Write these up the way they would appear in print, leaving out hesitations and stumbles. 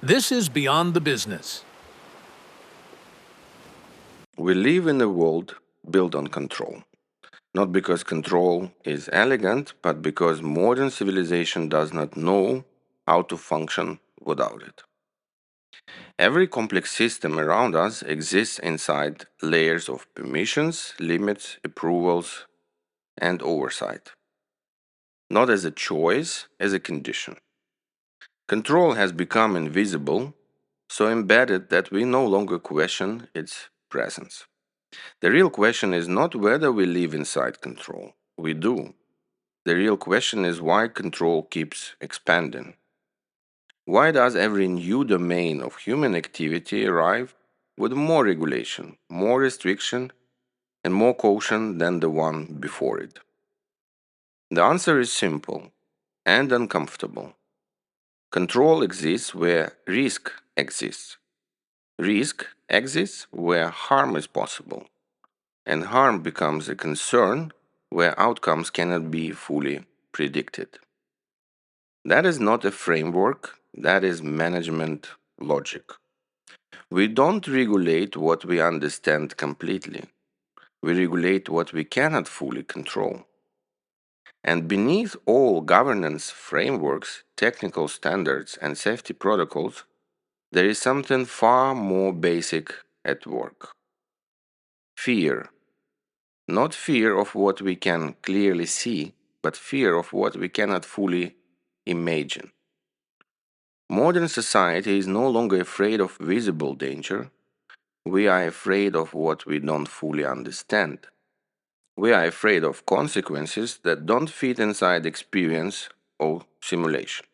This is Beyond the Business. We live in a world built on control. Not because control is elegant, but because modern civilization does not know how to function without it. Every complex system around us exists inside layers of permissions, limits, approvals, and oversight. Not as a choice, as a condition. Control has become invisible, so embedded that we no longer question its presence. The real question is not whether we live inside control. We do. The real question is why control keeps expanding. Why does every new domain of human activity arrive with more regulation, more restriction, and more caution than the one before it? The answer is simple and uncomfortable. Control exists where risk exists. Risk exists where harm is possible. And harm becomes a concern where outcomes cannot be fully predicted. That is not a framework, that is management logic. We don't regulate what we understand completely. We regulate what we cannot fully control. And beneath all governance frameworks, technical standards, and safety protocols, there is something far more basic at work: fear. Not fear of what we can clearly see, but fear of what we cannot fully imagine. Modern society is no longer afraid of visible danger. We are afraid of what we don't fully understand. We are afraid of consequences that don't fit inside experience or simulation.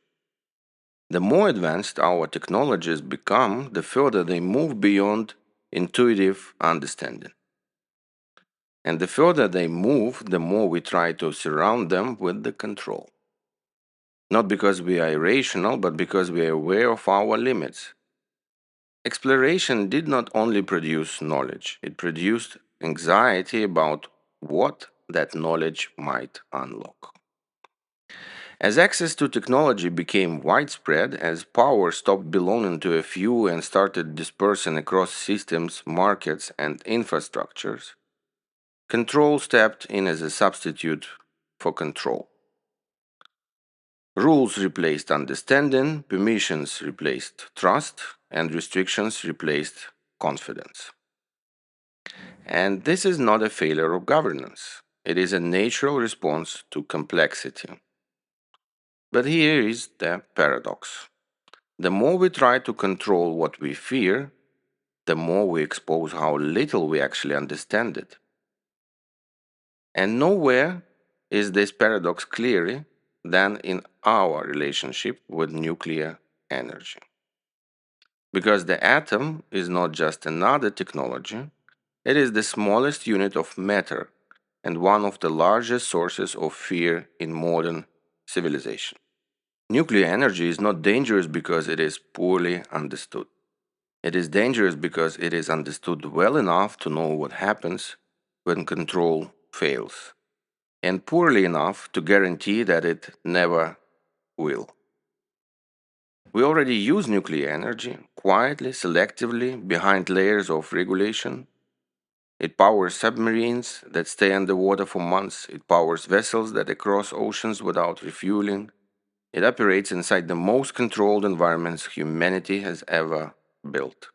The more advanced our technologies become, the further they move beyond intuitive understanding. And the further they move, the more we try to surround them with the control. Not because we are irrational, but because we are aware of our limits. Exploration did not only produce knowledge, it produced anxiety about what that knowledge might unlock. As access to technology became widespread, as power stopped belonging to a few and started dispersing across systems, markets, and infrastructures, control stepped in as a substitute for control. Rules replaced understanding, permissions replaced trust, and restrictions replaced confidence. And this is not a failure of governance, it is a natural response to complexity. But here is the paradox: the more we try to control what we fear, the more we expose how little we actually understand it. And nowhere is this paradox clearer than in our relationship with nuclear energy. Because the atom is not just another technology, it is the smallest unit of matter and one of the largest sources of fear in modern civilization. Nuclear energy is not dangerous because it is poorly understood. It is dangerous because it is understood well enough to know what happens when control fails, and poorly enough to guarantee that it never will. We already use nuclear energy quietly, selectively, behind layers of regulation. It powers submarines that stay underwater for months. It powers vessels that cross oceans without refueling. It operates inside the most controlled environments humanity has ever built.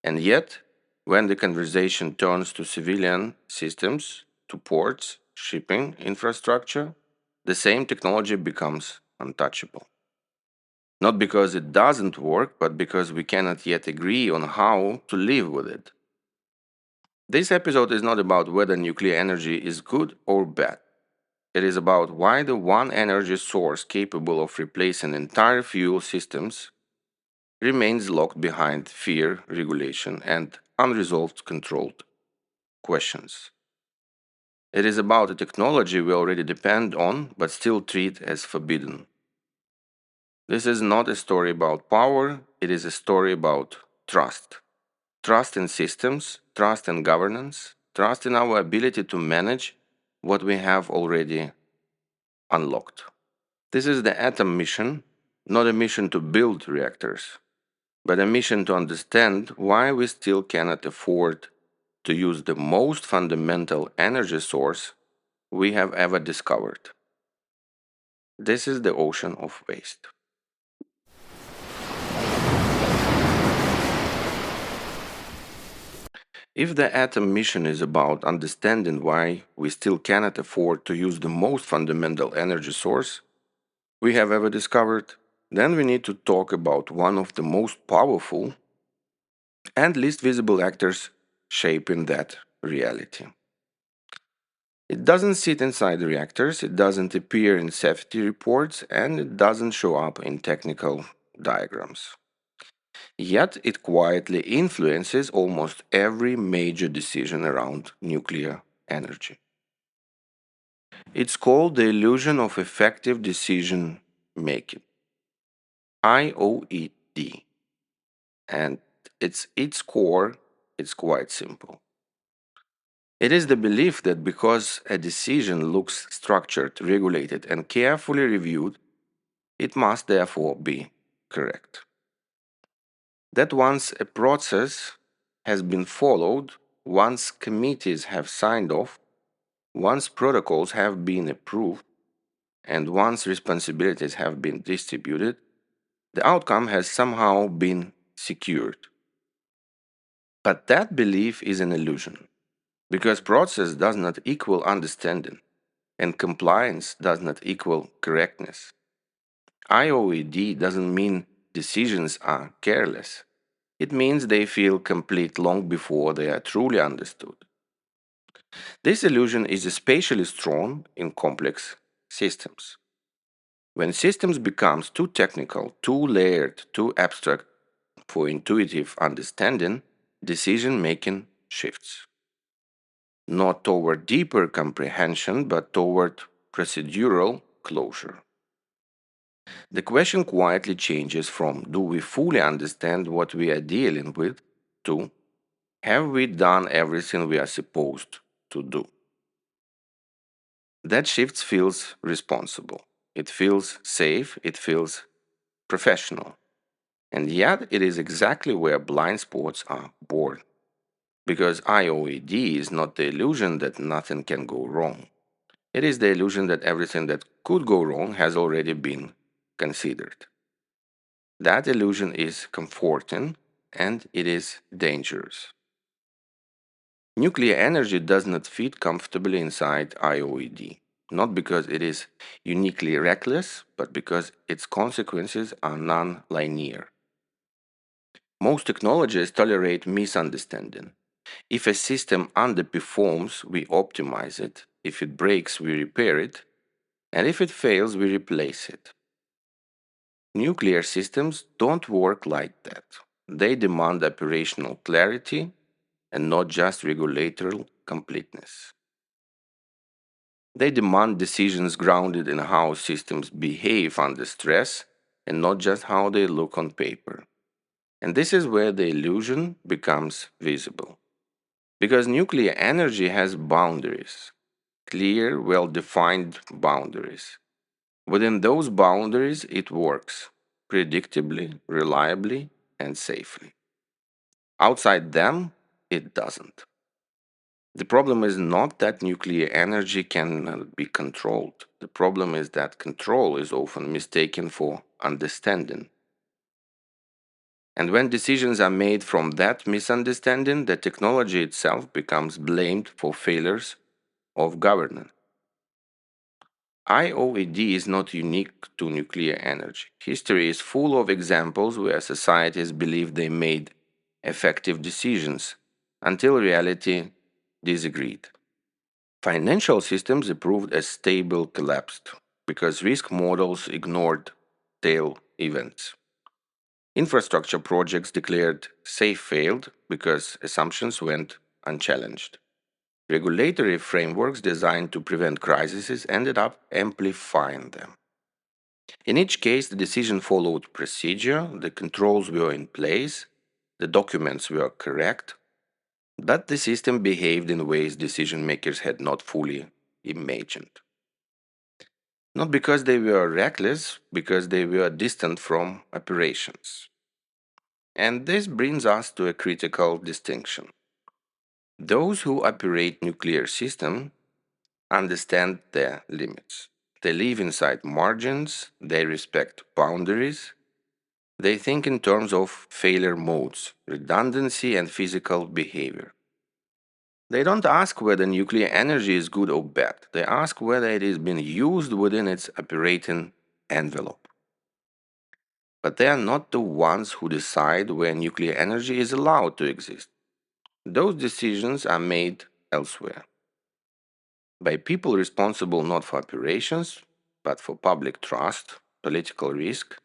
And yet, when the conversation turns to civilian systems, to ports, shipping, infrastructure, the same technology becomes untouchable. Not because it doesn't work, but because we cannot yet agree on how to live with it. This episode is not about whether nuclear energy is good or bad. It is about why the one energy source capable of replacing entire fuel systems remains locked behind fear, regulation, and unresolved controlled questions. It is about a technology we already depend on but still treat as forbidden. This is not a story about power, it is a story about trust. Trust in systems, trust in governance, trust in our ability to manage what we have already unlocked. This is the atom mission, not a mission to build reactors. but a mission to understand why we still cannot afford to use the most fundamental energy source we have ever discovered. This is the ocean of waste. If the Atom mission is about understanding why we still cannot afford to use the most fundamental energy source we have ever discovered, then we need to talk about one of the most powerful and least visible actors shaping that reality. It doesn't sit inside the reactors, it doesn't appear in safety reports, and it doesn't show up in technical diagrams. Yet it quietly influences almost every major decision around nuclear energy. It's called the illusion of effective decision making, IOED, and its core is quite simple. It is the belief that because a decision looks structured, regulated, and carefully reviewed, it must therefore be correct. That once a process has been followed, once committees have signed off, once protocols have been approved, and once responsibilities have been distributed, the outcome has somehow been secured. But that belief is an illusion, because process does not equal understanding, and compliance does not equal correctness. IOED doesn't mean decisions are careless. It means they feel complete long before they are truly understood. This illusion is especially strong in complex systems. When systems becomes too technical, too layered, too abstract for intuitive understanding, decision making shifts. Not toward deeper comprehension, but toward procedural closure. The question quietly changes from do we fully understand what we are dealing with to have we done everything we are supposed to do? That shift feels responsible. It feels safe. It feels professional. And yet, it is exactly where blind spots are born. Because IOED is not the illusion that nothing can go wrong. It is the illusion that everything that could go wrong has already been considered. That illusion is comforting and it is dangerous. Nuclear energy does not fit comfortably inside IOED, not because it is uniquely reckless, but because its consequences are non linear. Most technologies tolerate misunderstanding. If a system underperforms, we optimize it. If it breaks, we repair it. And if it fails, we replace it. Nuclear systems don't work like that. They demand operational clarity and not just regulatory completeness. They demand decisions grounded in how systems behave under stress and not just how they look on paper. And this is where the illusion becomes visible. Because nuclear energy has boundaries, clear, well defined boundaries. Within those boundaries, it works predictably, reliably, and safely. Outside them, it doesn't. The problem is not that nuclear energy cannot be controlled. The problem is that control is often mistaken for understanding. And when decisions are made from that misunderstanding, the technology itself becomes blamed for failures of governance. IOED is not unique to nuclear energy. History is full of examples where societies believed they made effective decisions until reality disagreed. Financial systems approved as stable collapsed because risk models ignored tail events. Infrastructure projects declared safe failed because assumptions went unchallenged. Regulatory frameworks designed to prevent crises ended up amplifying them. In each case, the decision followed procedure, the controls were in place, the documents were correct, but the system behaved in ways decision makers had not fully imagined. Not because they were reckless, because they were distant from operations. And this brings us to a critical distinction. Those who operate nuclear systems understand their limits. They live inside margins, they respect boundaries, they think in terms of failure modes, redundancy, and physical behavior. They don't ask whether nuclear energy is good or bad. They ask whether it is being used within its operating envelope. But they are not the ones who decide where nuclear energy is allowed to exist. Those decisions are made elsewhere by people responsible not for operations, but for public trust, political risk,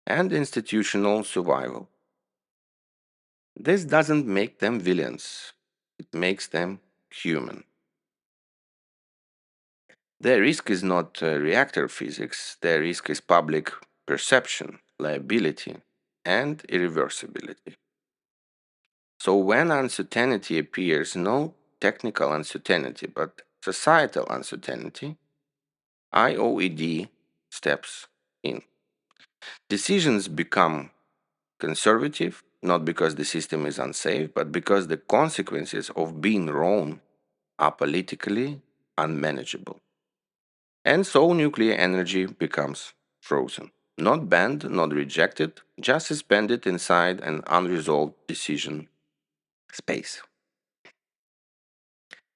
and institutional survival. This doesn't make them villains, it makes them human. Their risk is not reactor physics, their risk is public perception, liability, and irreversibility. So when uncertainty appears, no technical uncertainty, but societal uncertainty, IOED steps in. Decisions become conservative, not because the system is unsafe, but because the consequences of being wrong are politically unmanageable. And so nuclear energy becomes frozen. Not banned, not rejected, just suspended inside an unresolved decision space.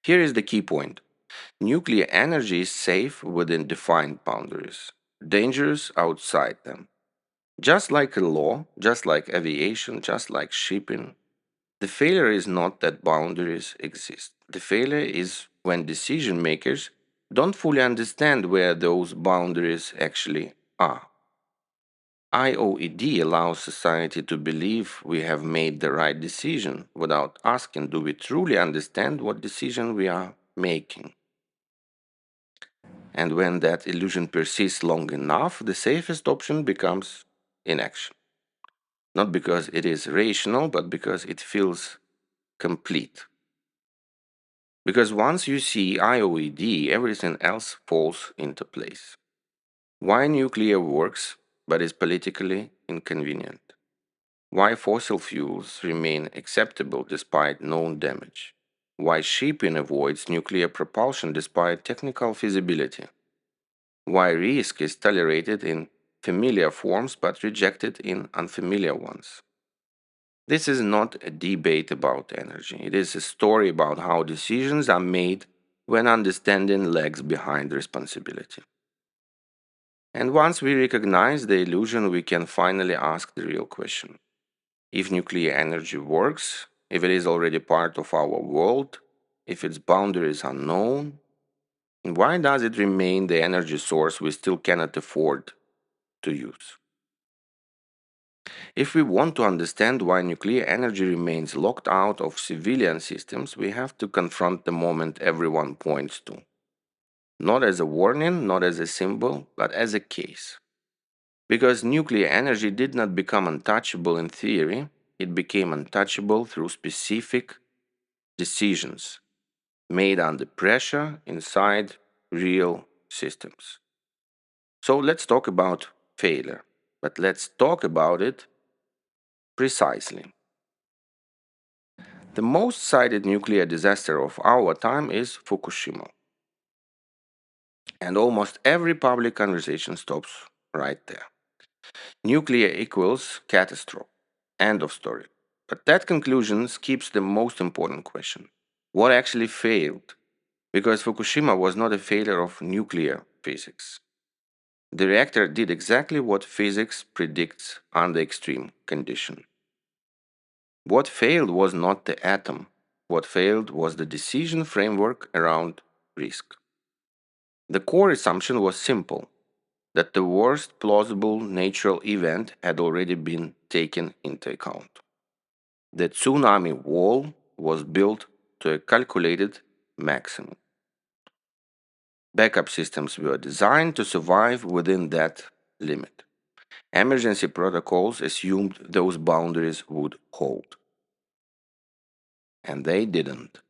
Here is the key point. Nuclear energy is safe within defined boundaries, dangerous outside them. Just like a law, just like aviation, just like shipping, the failure is not that boundaries exist. The failure is when decision makers don't fully understand where those boundaries actually are. IOED allows society to believe we have made the right decision without asking, do we truly understand what decision we are making? And when that illusion persists long enough, the safest option becomes inaction. Not because it is rational, but because it feels complete. Because once you see IOED, everything else falls into place. Why nuclear works but is politically inconvenient? Why fossil fuels remain acceptable despite known damage? Why shipping avoids nuclear propulsion despite technical feasibility? Why risk is tolerated in familiar forms but rejected in unfamiliar ones? This is not a debate about energy. It is a story about how decisions are made when understanding lags behind responsibility. And once we recognize the illusion, we can finally ask the real question. If nuclear energy works, if it is already part of our world, if its boundaries are known, why does it remain the energy source we still cannot afford to use? If we want to understand why nuclear energy remains locked out of civilian systems, we have to confront the moment everyone points to. Not as a warning, not as a symbol, but as a case. Because nuclear energy did not become untouchable in theory, it became untouchable through specific decisions made under pressure inside real systems. So let's talk about failure, but let's talk about it precisely. The most cited nuclear disaster of our time is Fukushima. And almost every public conversation stops right there. Nuclear equals catastrophe. End of story. But that conclusion skips the most important question. What actually failed? Because Fukushima was not a failure of nuclear physics. The reactor did exactly what physics predicts under extreme condition. What failed was not the atom. What failed was the decision framework around risk. The core assumption was simple, that the worst plausible natural event had already been taken into account. The tsunami wall was built to a calculated maximum. Backup systems were designed to survive within that limit. Emergency protocols assumed those boundaries would hold. And they didn't.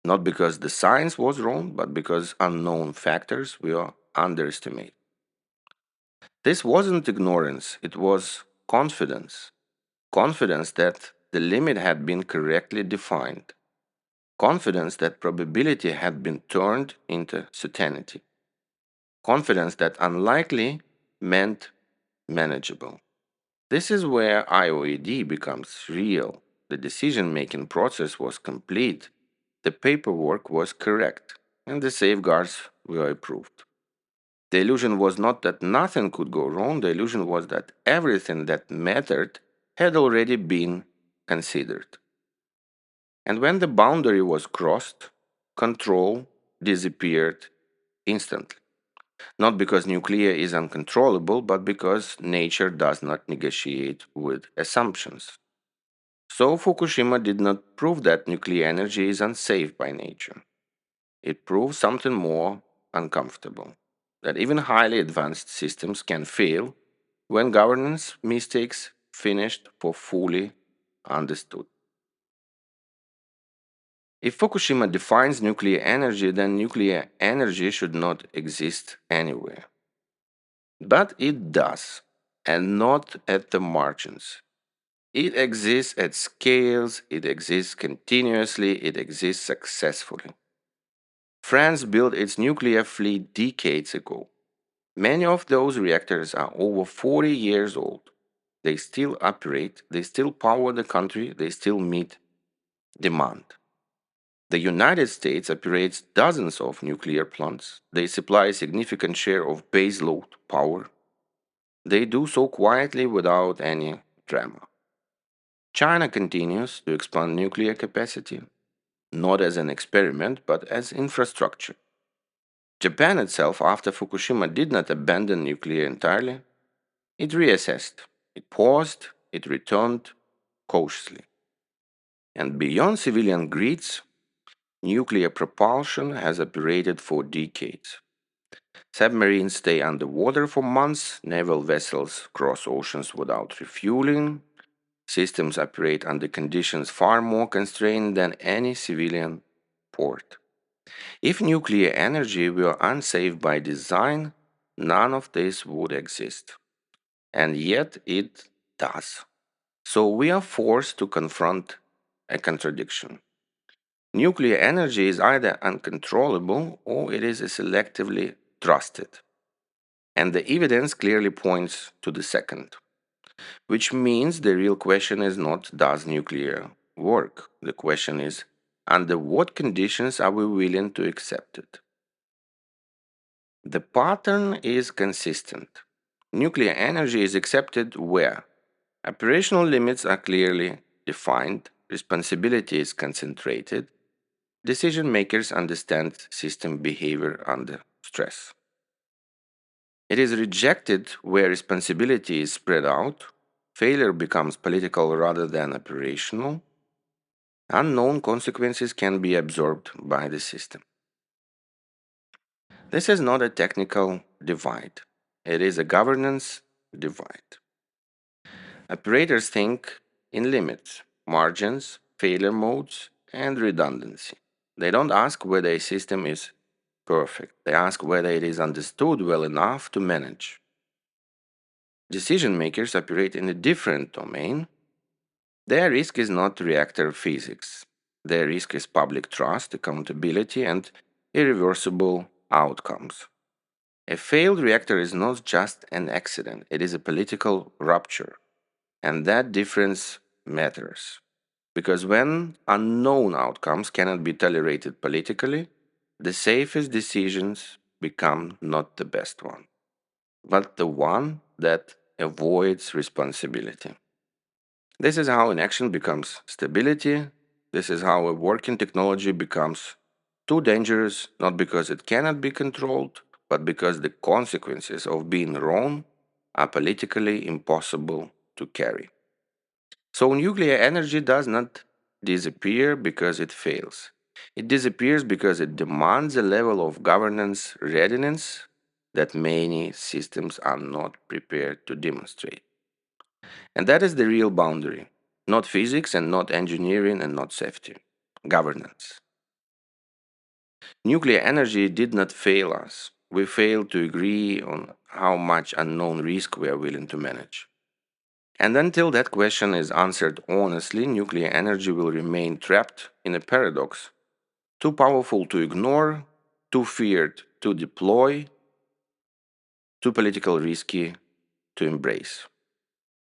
Not because the science was wrong, but because unknown factors were underestimated. This wasn't ignorance, it was confidence. confidence that the limit had been correctly defined, confidence that probability had been turned into certainty, confidence that unlikely meant manageable. This is where IOED becomes real. The decision making process was complete, the paperwork was correct, and the safeguards were approved. The illusion was not that nothing could go wrong, the illusion was that everything that mattered had already been considered. And when the boundary was crossed, control disappeared instantly. Not because nuclear is uncontrollable, but because nature does not negotiate with assumptions. So Fukushima did not prove that nuclear energy is unsafe by nature. It proves something more uncomfortable, that even highly advanced systems can fail when governance mistakes finished for fully understood. If Fukushima defines nuclear energy, then nuclear energy should not exist anywhere. But it does, and not at the margins. It exists at scales, it exists continuously, it exists successfully. France built its nuclear fleet decades ago. Many of those reactors are over 40 years old. They still operate, they still power the country, they still meet demand. The United States operates dozens of nuclear plants. They supply a significant share of baseload power. They do so quietly without any drama. China continues to expand nuclear capacity, not as an experiment, but as infrastructure. Japan itself, after Fukushima, did not abandon nuclear entirely. It reassessed, it paused, it returned cautiously. And beyond civilian grids, nuclear propulsion has operated for decades. Submarines stay underwater for months, naval vessels cross oceans without refueling, systems operate under conditions far more constrained than any civilian port. If nuclear energy were unsafe by design, none of this would exist. And yet it does. So we are forced to confront a contradiction. Nuclear energy is either uncontrollable or it is selectively trusted. And the evidence clearly points to the second, which means the real question is not does nuclear work? The question is under what conditions are we willing to accept it? The pattern is consistent. Nuclear energy is accepted where operational limits are clearly defined, responsibility is concentrated, decision makers understand system behavior under stress. It is rejected where responsibility is spread out, failure becomes political rather than operational, unknown consequences can be absorbed by the system. This is not a technical divide, it is a governance divide. Operators think in limits, margins, failure modes, and redundancy. They don't ask whether a system is perfect, they ask whether it is understood well enough to manage. Decision makers operate in a different domain. Their risk is not reactor physics. Their risk is public trust, accountability, and irreversible outcomes. A failed reactor is not just an accident, it is a political rupture. And that difference matters. Because when unknown outcomes cannot be tolerated politically, the safest decisions become not the best one, but the one that avoids responsibility. This is how inaction becomes stability. This is how a working technology becomes too dangerous, not because it cannot be controlled, but because the consequences of being wrong are politically impossible to carry. So, nuclear energy does not disappear because it fails. It disappears because it demands a level of governance readiness that many systems are not prepared to demonstrate. And that is the real boundary. Not physics and not engineering and not safety. Governance. Nuclear energy did not fail us. We failed to agree on how much unknown risk we are willing to manage. And until that question is answered honestly, nuclear energy will remain trapped in a paradox: too powerful to ignore, too feared to deploy, too political risky to embrace.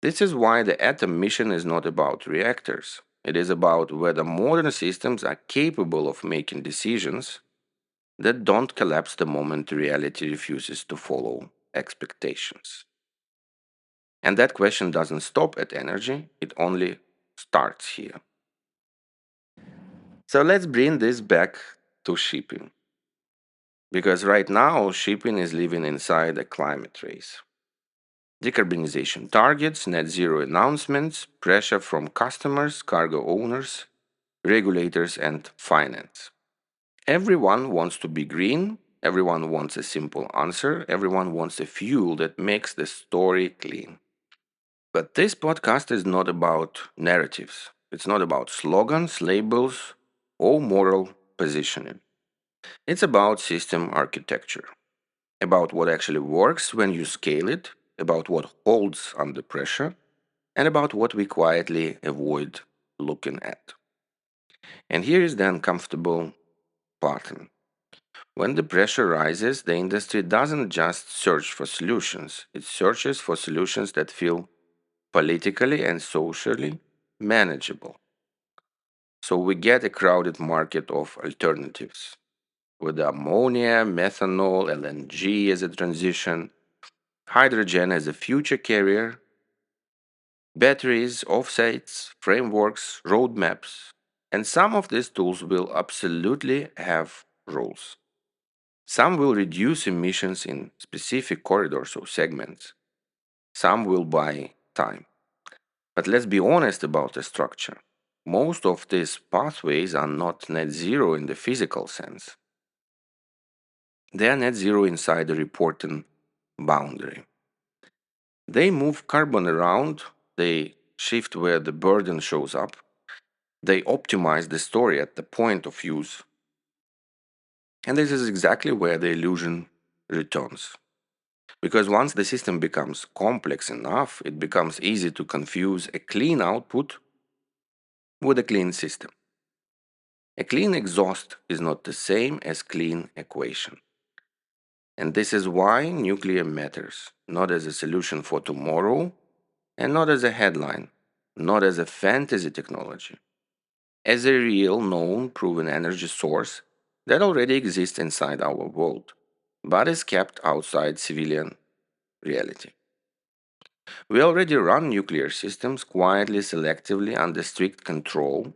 This is why the atom mission is not about reactors. It is about whether modern systems are capable of making decisions that don't collapse the moment reality refuses to follow expectations. And that question doesn't stop at energy, it only starts here. So let's bring this back to shipping. Because right now, shipping is living inside a climate race. Decarbonization targets, net zero announcements, pressure from customers, cargo owners, regulators, and finance. Everyone wants to be green, everyone wants a simple answer, everyone wants a fuel that makes the story clean. But this podcast is not about narratives, it's not about slogans, labels, or moral positioning. It's about system architecture, about what actually works when you scale it, about what holds under pressure, and about what we quietly avoid looking at. And here is the uncomfortable pattern. When the pressure rises, the industry doesn't just search for solutions, it searches for solutions that feel politically and socially manageable. So we get a crowded market of alternatives with ammonia, methanol, LNG as a transition, hydrogen as a future carrier, batteries, offsets, frameworks, roadmaps. And some of these tools will absolutely have roles. Some will reduce emissions in specific corridors or segments. Some will buy time. But let's be honest about the structure. Most of these pathways are not net zero in the physical sense. They are net zero inside the reporting boundary. They move carbon around, they shift where the burden shows up, they optimize the story at the point of use. And this is exactly where the illusion returns. Because once the system becomes complex enough, it becomes easy to confuse a clean output with a clean system. A clean exhaust is not the same as clean equation. And this is why nuclear matters, not as a solution for tomorrow, and not as a headline, not as a fantasy technology, as a real, known, proven energy source that already exists inside our world, but is kept outside civilian reality. We already run nuclear systems quietly, selectively, under strict control.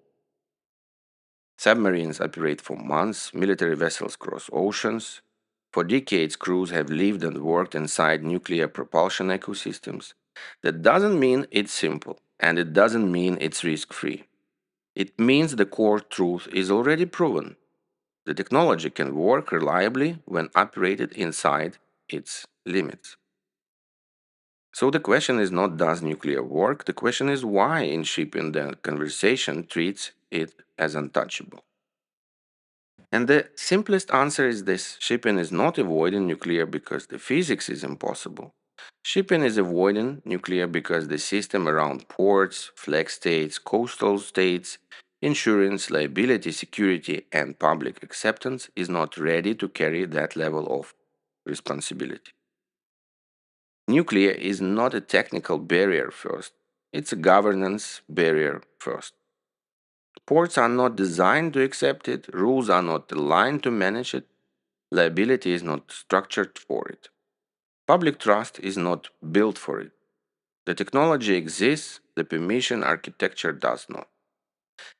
Submarines operate for months, military vessels cross oceans. For decades, crews have lived and worked inside nuclear propulsion ecosystems. That doesn't mean it's simple, and it doesn't mean it's risk free. It means the core truth is already proven. The technology can work reliably when operated inside its limits. So the question is not does nuclear work, the question is why in shipping the conversation treats it as untouchable. And the simplest answer is this: shipping is not avoiding nuclear because the physics is impossible. Shipping is avoiding nuclear because the system around ports, flag states, coastal states, insurance, liability, security, and public acceptance is not ready to carry that level of responsibility. Nuclear is not a technical barrier first, it's a governance barrier first. Ports are not designed to accept it, rules are not aligned to manage it, liability is not structured for it. Public trust is not built for it. The technology exists, the permission architecture does not.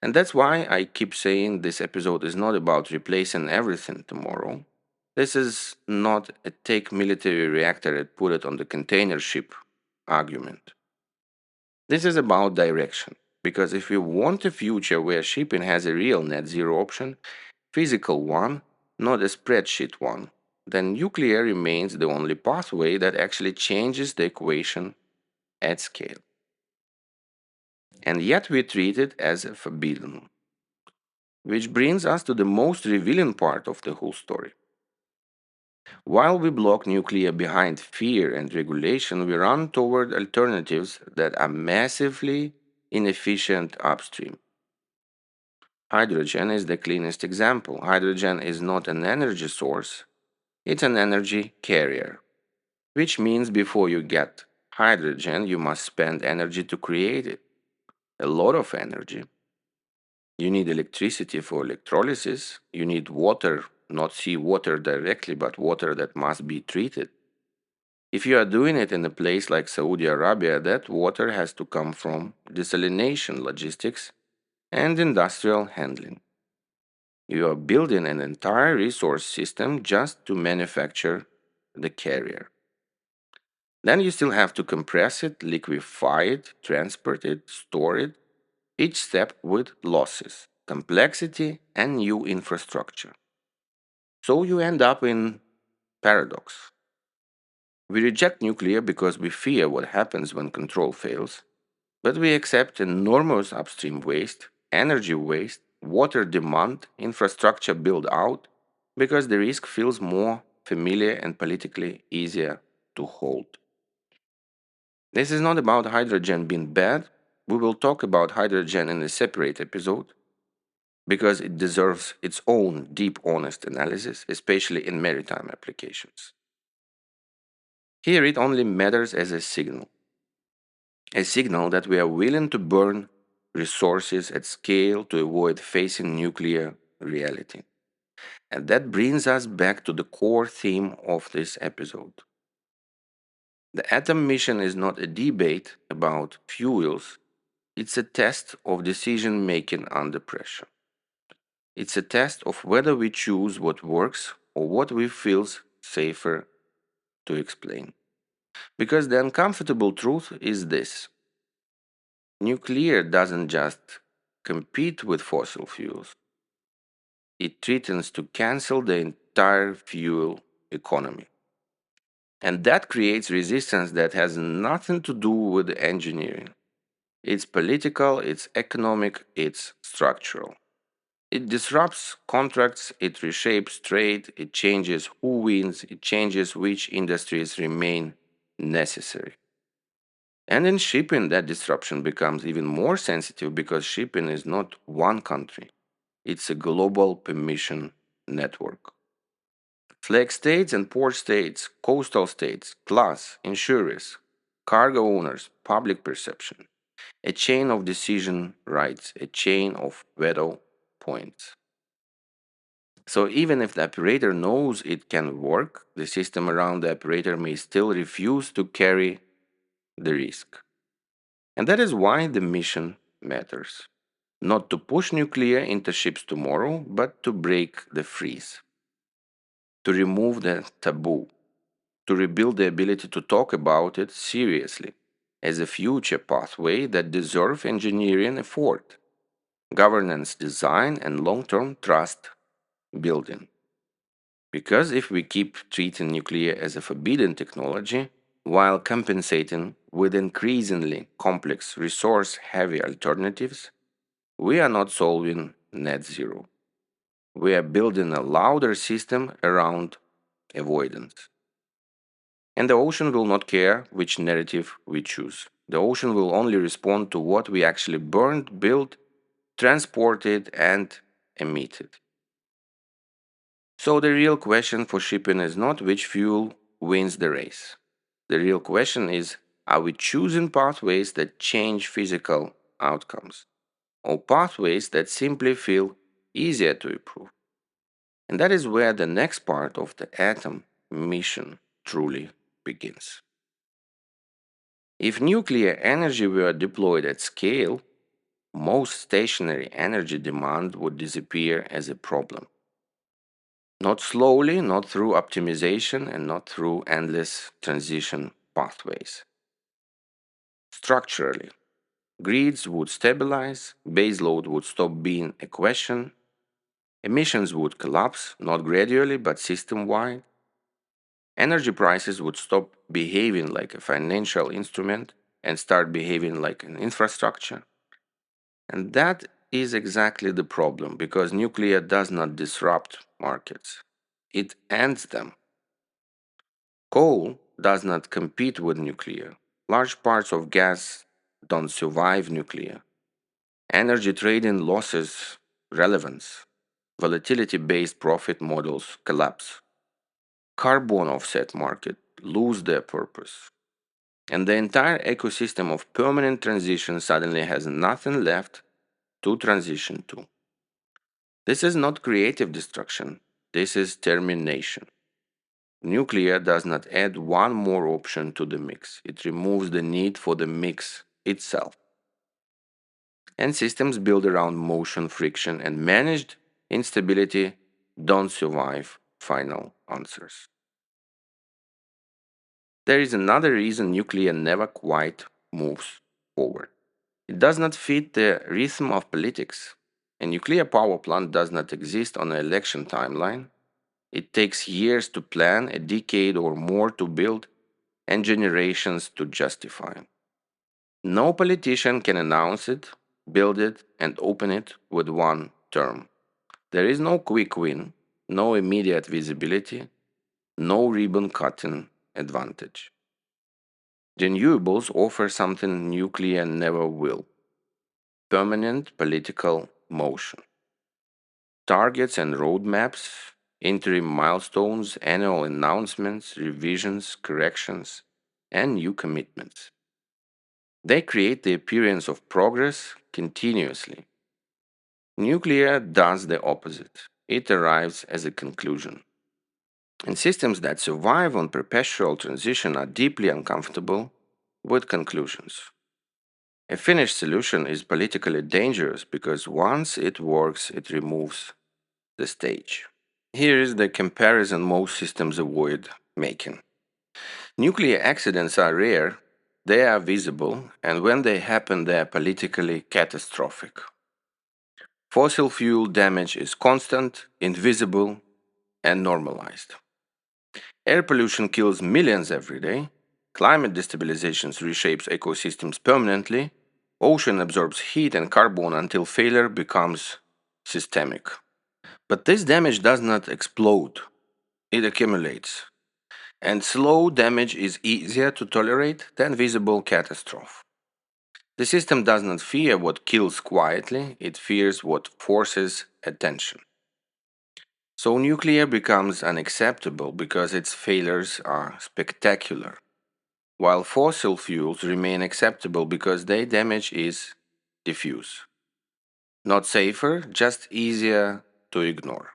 And that's why I keep saying this episode is not about replacing everything tomorrow. This is not a take military reactor and put it on the container ship argument. This is about direction. Because if we want a future where shipping has a real net zero option, physical one, not a spreadsheet one, then nuclear remains the only pathway that actually changes the equation at scale. And yet we treat it as a forbidden. Which brings us to the most revealing part of the whole story. While we block nuclear behind fear and regulation, we run toward alternatives that are massively inefficient upstream. Hydrogen is the cleanest example. Hydrogen is not an energy source, it's an energy carrier, which means before you get hydrogen, you must spend energy to create it. A lot of energy. You need electricity for electrolysis. You need water, not seawater directly, but water that must be treated. If you are doing it in a place like Saudi Arabia, that water has to come from desalination logistics and industrial handling. You are building an entire resource system just to manufacture the carrier. Then you still have to compress it, liquefy it, transport it, store it, each step with losses, complexity, and new infrastructure. So you end up in paradox. We reject nuclear because we fear what happens when control fails, but we accept enormous upstream waste, energy waste, water demand, infrastructure build out because the risk feels more familiar and politically easier to hold. This is not about hydrogen being bad. We will talk about hydrogen in a separate episode because it deserves its own deep, honest analysis, especially in maritime applications. Here it only matters as a signal that we are willing to burn resources at scale to avoid facing nuclear reality. And that brings us back to the core theme of this episode. The atom mission is not a debate about fuels, it's a test of decision making under pressure. It's a test of whether we choose what works or what we feels safer to explain. Because the uncomfortable truth is this: nuclear doesn't just compete with fossil fuels, it threatens to cancel the entire fuel economy. And that creates resistance that has nothing to do with engineering. It's political, it's economic, it's structural. It disrupts contracts, it reshapes trade, it changes who wins, it changes which industries remain necessary. And in shipping, that disruption becomes even more sensitive because shipping is not one country, it's a global permission network. Flag states and port states, coastal states, class, insurers, cargo owners, public perception. A chain of decision rights, a chain of veto points. So even if the operator knows it can work, the system around the operator may still refuse to carry the risk. And that is why the mission matters. Not to push nuclear into ships tomorrow, but to break the freeze, to remove the taboo, to rebuild the ability to talk about it seriously as a future pathway that deserves engineering effort, governance design, and long term trust building. Because if we keep treating nuclear as a forbidden technology while compensating with increasingly complex resource heavy alternatives, we are not solving net zero. We are building a louder system around avoidance. And the ocean will not care which narrative we choose. The ocean will only respond to what we actually burned, built, transported, and emitted. So the real question for shipping is not which fuel wins the race. The real question is, are we choosing pathways that change physical outcomes or pathways that simply feel easier to improve? And that is where the next part of the atom mission truly begins. If nuclear energy were deployed at scale, most stationary energy demand would disappear as a problem. Not slowly, not through optimization, and not through endless transition pathways. Structurally, grids would stabilize, baseload would stop being a question, emissions would collapse, not gradually but system wide, energy prices would stop behaving like a financial instrument and start behaving like an infrastructure. And that is exactly the problem because nuclear does not disrupt markets, it ends them. Coal does not compete with nuclear. Large parts of gas don't survive nuclear. Energy trading losses relevance. Volatility based profit models collapse. Carbon offset market lose their purpose. And the entire ecosystem of permanent transition suddenly has nothing left to transition to. This is not creative destruction, this is termination. Nuclear does not add one more option to the mix, it removes the need for the mix itself. And systems built around motion, friction, and managed instability don't survive final answers. There is another reason nuclear never quite moves forward. It does not fit the rhythm of politics. A nuclear power plant does not exist on an election timeline. It takes years to plan, a decade or more to build, and generations to justify. No politician can announce it, build it, and open it with one term. There is no quick win, no immediate visibility, no ribbon cutting advantage. Renewables offer something nuclear never will: permanent political motion. Targets and roadmaps, interim milestones, annual announcements, revisions, corrections, and new commitments. They create the appearance of progress continuously. Nuclear does the opposite. It arrives as a conclusion. And systems that survive on perpetual transition are deeply uncomfortable with conclusions. A finished solution is politically dangerous because once it works, it removes the stage. Here is the comparison most systems avoid making. Nuclear accidents are rare, they are visible, and when they happen, they are politically catastrophic. Fossil fuel damage is constant, invisible, and normalized. Air pollution kills millions every day. Climate destabilization reshapes ecosystems permanently. Ocean absorbs heat and carbon until failure becomes systemic. But this damage does not explode, it accumulates. And slow damage is easier to tolerate than visible catastrophe. The system does not fear what kills quietly, it fears what forces attention. So nuclear becomes unacceptable because its failures are spectacular, while fossil fuels remain acceptable because their damage is diffuse. Not safer, just easier to ignore.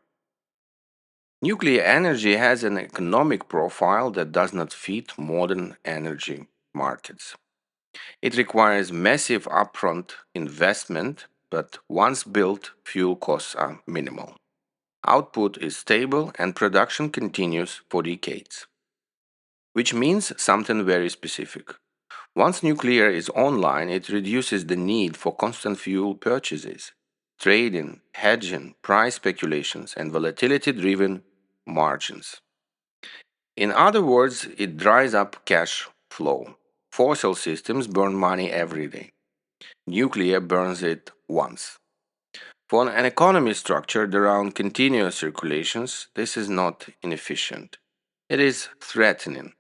Nuclear energy has an economic profile that does not fit modern energy markets. It requires massive upfront investment, but once built, fuel costs are minimal. Output is stable and production continues for decades, which means something very specific. Once nuclear is online, it reduces the need for constant fuel purchases, trading, hedging, price speculations, and volatility driven margins. In other words, it dries up cash flow. Fossil systems burn money every day. Nuclear burns it once. For an economy structured around continuous circulations, this is not inefficient. It is threatening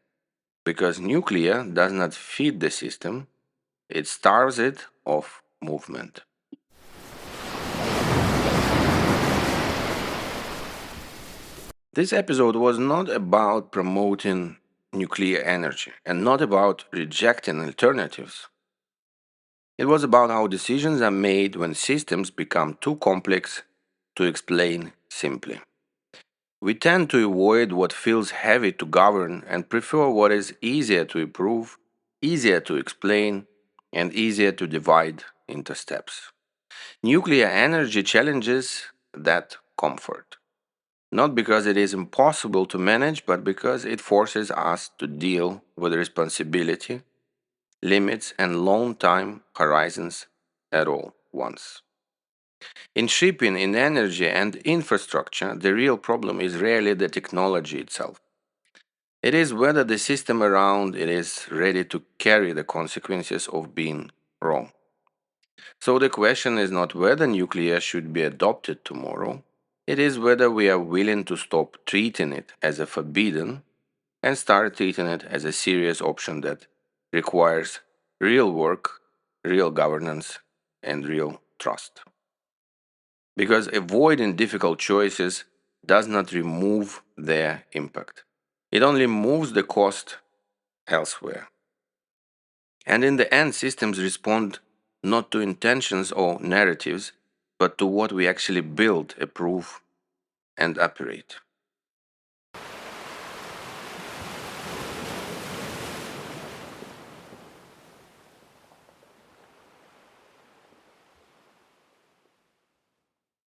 because nuclear does not feed the system, it starves it of movement. This episode was not about promoting nuclear energy and not about rejecting alternatives. It was about how decisions are made when systems become too complex to explain simply. We tend to avoid what feels heavy to govern and prefer what is easier to improve, easier to explain, and easier to divide into steps. Nuclear energy challenges that comfort. Not because it is impossible to manage, but because it forces us to deal with responsibility, limits, and long time horizons at all once. In shipping, in energy, and infrastructure, the real problem is rarely the technology itself. It is whether the system around it is ready to carry the consequences of being wrong. So the question is not whether nuclear should be adopted tomorrow, it is whether we are willing to stop treating it as a forbidden and start treating it as a serious option that requires real work, real governance, and real trust. Because avoiding difficult choices does not remove their impact, it only moves the cost elsewhere. And in the end, systems respond not to intentions or narratives, but to what we actually build, approve, and operate.